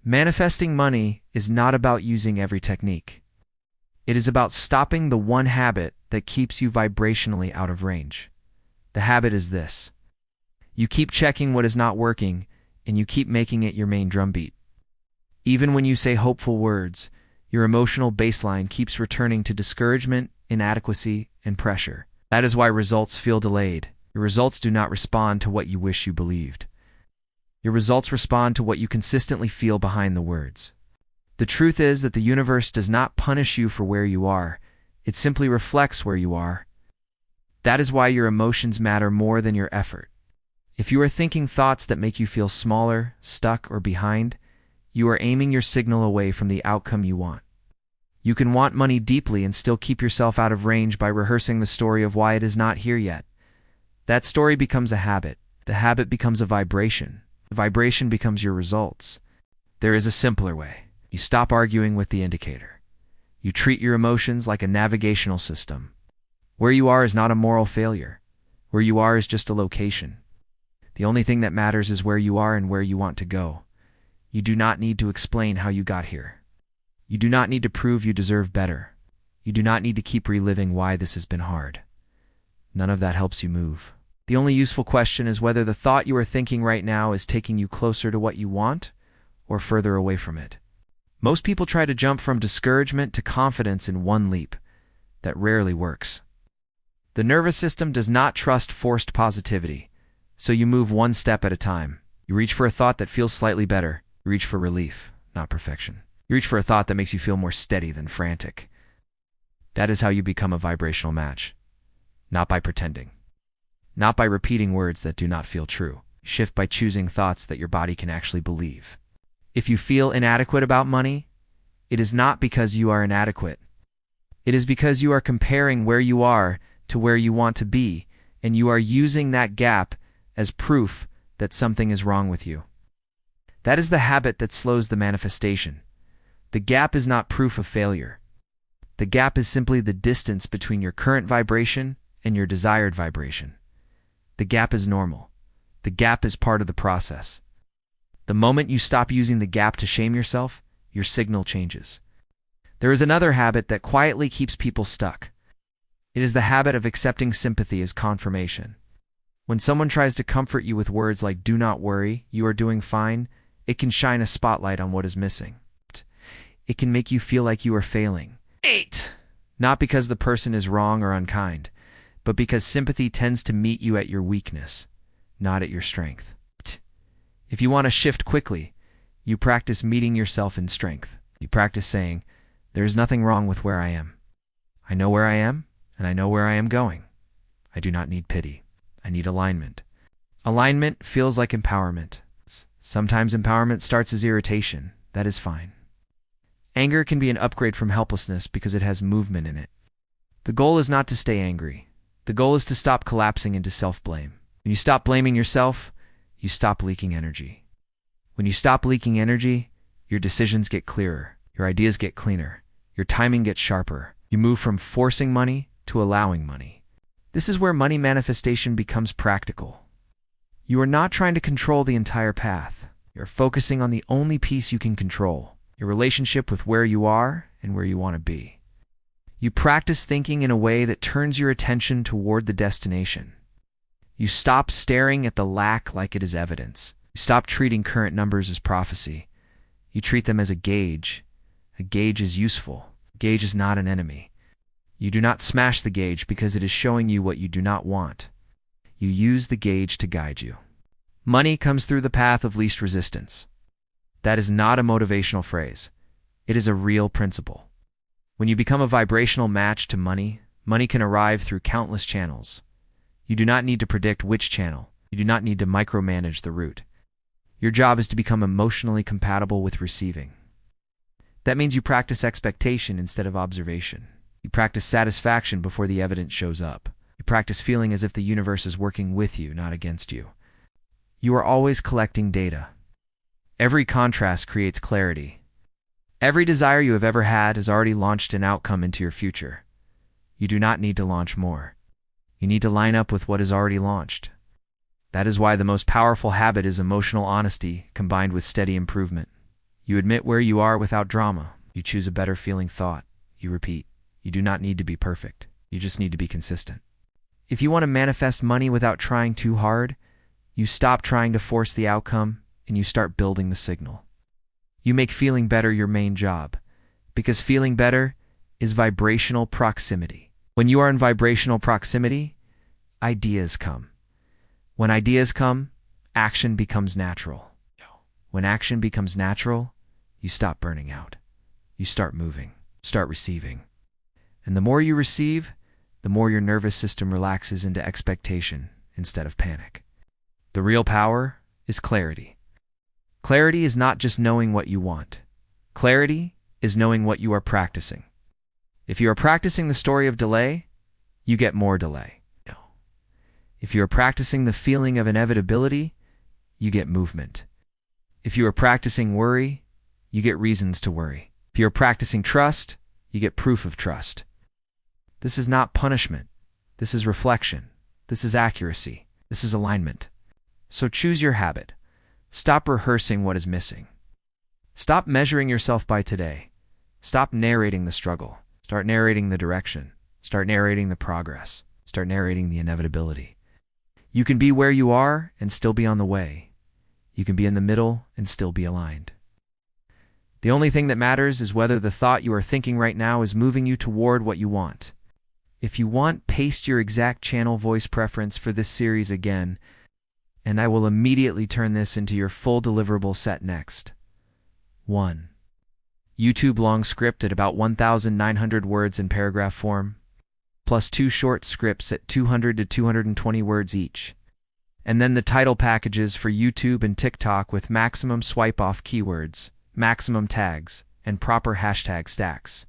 Manifesting money is not about using every technique. It is about stopping the one habit that keeps you vibrationally out of range. The habit is this. You keep checking what is not working, and you keep making it your main drumbeat. Even when you say hopeful words, your emotional baseline keeps returning to discouragement, inadequacy, and pressure. That is why results feel delayed. Your results do not respond to what you wish you believed. Your results respond to what you consistently feel behind the words. The truth is that the universe does not punish you for where you are. It simply reflects where you are. That is why your emotions matter more than your effort. If you are thinking thoughts that make you feel smaller, stuck, or behind, you are aiming your signal away from the outcome you want. You can want money deeply and still keep yourself out of range by rehearsing the story of why it is not here yet. That story becomes a habit. The habit becomes a vibration. The vibration becomes your results. There is a simpler way. You stop arguing with the indicator. You treat your emotions like a navigational system. Where you are is not a moral failure. Where you are is just a location. The only thing that matters is where you are and where you want to go. You do not need to explain how you got here. You do not need to prove you deserve better. You do not need to keep reliving why this has been hard. None of that helps you move. The only useful question is whether the thought you are thinking right now is taking you closer to what you want or further away from it. Most people try to jump from discouragement to confidence in one leap. That rarely works. The nervous system does not trust forced positivity, so you move one step at a time. You reach for a thought that feels slightly better. You reach for relief, not perfection. You reach for a thought that makes you feel more steady than frantic. That is how you become a vibrational match. Not by pretending. Not by repeating words that do not feel true. Shift by choosing thoughts that your body can actually believe. If you feel inadequate about money, it is not because you are inadequate. It is because you are comparing where you are to where you want to be, and you are using that gap as proof that something is wrong with you. That is the habit that slows the manifestation. The gap is not proof of failure. The gap is simply the distance between your current vibration and your desired vibration. The gap is normal. The gap is part of the process. The moment you stop using the gap to shame yourself, your signal changes. There is another habit that quietly keeps people stuck. It is the habit of accepting sympathy as confirmation. When someone tries to comfort you with words like "do not worry, you are doing fine," it can shine a spotlight on what is missing. It can make you feel like you are failing. 8. Not because the person is wrong or unkind, but because sympathy tends to meet you at your weakness, not at your strength. If you want to shift quickly, you practice meeting yourself in strength. You practice saying, "There is nothing wrong with where I am. I know where I am, and I know where I am going. I do not need pity. I need alignment." Alignment feels like empowerment. Sometimes empowerment starts as irritation. That is fine. Anger can be an upgrade from helplessness because it has movement in it. The goal is not to stay angry. The goal is to stop collapsing into self-blame. When you stop blaming yourself, you stop leaking energy. When you stop leaking energy, your decisions get clearer, your ideas get cleaner, your timing gets sharper. You move from forcing money to allowing money. This is where money manifestation becomes practical. You are not trying to control the entire path. You're focusing on the only piece you can control, your relationship with where you are and where you want to be. You practice thinking in a way that turns your attention toward the destination. You stop staring at the lack like it is evidence. You stop treating current numbers as prophecy. You treat them as a gauge. A gauge is useful. A gauge is not an enemy. You do not smash the gauge because it is showing you what you do not want. You use the gauge to guide you. Money comes through the path of least resistance. That is not a motivational phrase. It is a real principle. When you become a vibrational match to money, money can arrive through countless channels. You do not need to predict which channel. You do not need to micromanage the route. Your job is to become emotionally compatible with receiving. That means you practice expectation instead of observation. You practice satisfaction before the evidence shows up. You practice feeling as if the universe is working with you, not against you. You are always collecting data. Every contrast creates clarity. Every desire you have ever had has already launched an outcome into your future. You do not need to launch more. You need to line up with what is already launched. That is why the most powerful habit is emotional honesty combined with steady improvement. You admit where you are without drama. You choose a better feeling thought. You repeat. You do not need to be perfect. You just need to be consistent. If you want to manifest money without trying too hard, you stop trying to force the outcome and you start building the signal. You make feeling better your main job, because feeling better is vibrational proximity. When you are in vibrational proximity, ideas come. When ideas come, action becomes natural. When action becomes natural, you stop burning out. You start moving, start receiving. And the more you receive, the more your nervous system relaxes into expectation instead of panic. The real power is clarity. Clarity is not just knowing what you want. Clarity is knowing what you are practicing. If you are practicing the story of delay, you get more delay. If you are practicing the feeling of inevitability, you get movement. If you are practicing worry, you get reasons to worry. If you are practicing trust, you get proof of trust. This is not punishment. This is reflection. This is accuracy. This is alignment. So choose your habit. Stop rehearsing what is missing. Stop measuring yourself by today. Stop narrating the struggle. Start narrating the direction. Start narrating the progress. Start narrating the inevitability. You can be where you are and still be on the way. You can be in the middle and still be aligned. The only thing that matters is whether the thought you are thinking right now is moving you toward what you want. If you want, paste your exact channel voice preference for this series again, and I will immediately turn this into your full deliverable set next. 1. YouTube long script at about 1,900 words in paragraph form, plus 2 short scripts at 200 to 220 words each. And then the title packages for YouTube and TikTok with maximum swipe-off keywords, maximum tags, and proper hashtag stacks.